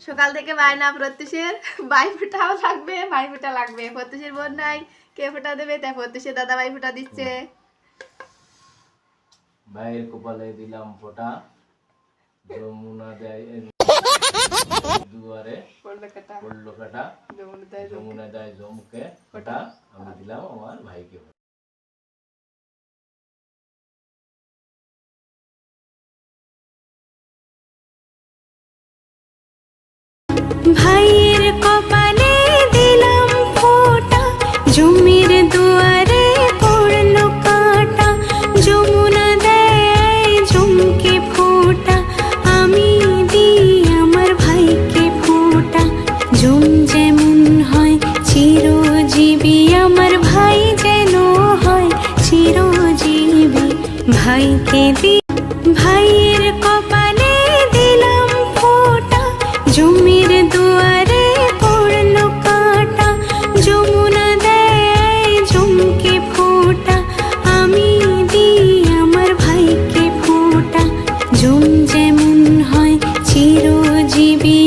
সকাল থেকে বায়না প্রত্যুষের ভাই ফোঁটাও লাগবে, ভাই ফোঁটা লাগবে। প্রত্যুষের বোন নাই, কে ফোঁটা দেবে? তাই প্রত্যুষের দাদা ভাই ফোঁটা দিচ্ছে। ভাইয়ের কপালে দিলাম ফোঁটা, যমুনা দেয় দুয়ারে পড়লো কাটা, যমুনা দেয় জমকে ফোঁটা, আমি দিলাম আমার ভাইকে। ভাইয়ের কপালে দিলাম ফোঁটা, জমির দুয়ারে পড়লো কাটা, যমুনা দেয় জমকে ফোঁটা, আমি দিই আমার ভাইকে ফোঁটা। জম যেমন হয় চিরজীবী, আমার ভাই যেন হয় চিরজীবী। ভাইকে দি ভাইয়ের কপালে দিলাম ফোঁটা, জমির দুয়ারে পড়লো কাটা, যমুনা দেয় জমকে ফোঁটা, আমি দিই আমার ভাইকে ফোঁটা। জম যেমন হয় চিরজীবী।